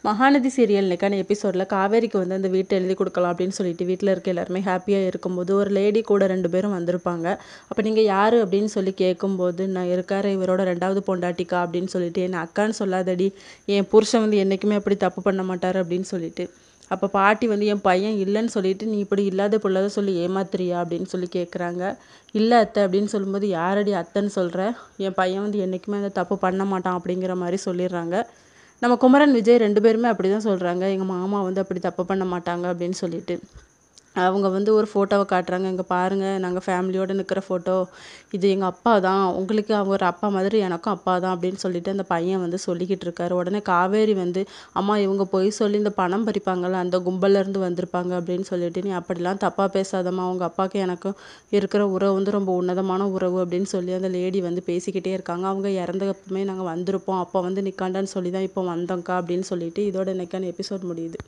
Mahanadi serial இன்னைக்கான எபிசோடில் காவேரிக்கு வந்து அந்த வீட்டை எழுதி கொடுக்கலாம் அப்படின்னு சொல்லிட்டு வீட்டில் இருக்க எல்லாருமே ஹாப்பியாக இருக்கும்போது ஒரு லேடி கூட 2 பேரும் வந்திருப்பாங்க. அப்போ நீங்கள் யார் அப்படின்னு சொல்லி கேட்கும்போது, நான் இருக்கார் இவரோட 2வது பொண்டாட்டிக்கா அப்படின்னு சொல்லிட்டு, என்னை அக்கான்னு சொல்லாதடி, என் புருஷன் வந்து என்றைக்குமே அப்படி தப்பு பண்ண மாட்டார் அப்படின்னு சொல்லிட்டு. அப்போ பாட்டி வந்து என் பையன் இல்லைன்னு சொல்லிட்டு நீ இப்படி இல்லாத பொல்லாத சொல்லி ஏமாத்துறியா அப்படின்னு சொல்லி கேட்குறாங்க. இல்லை அத்தை அப்படின்னு சொல்லும்போது, யாரடி அத்தைன்னு சொல்கிற, என் பையன் வந்து என்றைக்குமே அந்த தப்பு பண்ண மாட்டான் அப்படிங்கிற மாதிரி சொல்லிடுறாங்க. நம்ம குமரன், விஜய் 2 பேருமே அப்படி தான் சொல்கிறாங்க. எங்கள் மாமா வந்து அப்படி தப்பு பண்ண மாட்டாங்க அப்படின்னு சொல்லிட்டு. அவங்க வந்து ஒரு ஃபோட்டோவை காட்டுறாங்க. இங்கே பாருங்கள், நாங்கள் ஃபேமிலியோடு நிற்கிற ஃபோட்டோ. இது எங்கள் அப்பா தான். உங்களுக்கு அவர் அப்பா மாதிரி எனக்கும் அப்பா தான் அப்படின்னு சொல்லிட்டு அந்த பையன் வந்து சொல்லிக்கிட்டு இருக்காரு. உடனே காவேரி வந்து, அம்மா இவங்க பொய் சொல்லி இந்த பணம் பறிப்பாங்கள்ல அந்த கும்பல்லேருந்து வந்திருப்பாங்க அப்படின்னு சொல்லிட்டு, நீ அப்படிலாம் தப்பாக பேசாதம்மா, உங்கள் அப்பாவுக்கு எனக்கும் இருக்கிற உறவு வந்து ரொம்ப உன்னதமான உறவு அப்படின்னு சொல்லி அந்த லேடி வந்து பேசிக்கிட்டே இருக்காங்க. அவங்க இறந்தப்பமே நாங்கள் வந்திருப்போம், அப்போ வந்து நிற்காண்டான்னு சொல்லி தான் இப்போ வந்தோங்க்கா அப்படின்னு சொல்லிட்டு இதோட இன்னைக்கான எபிசோட் முடியுது.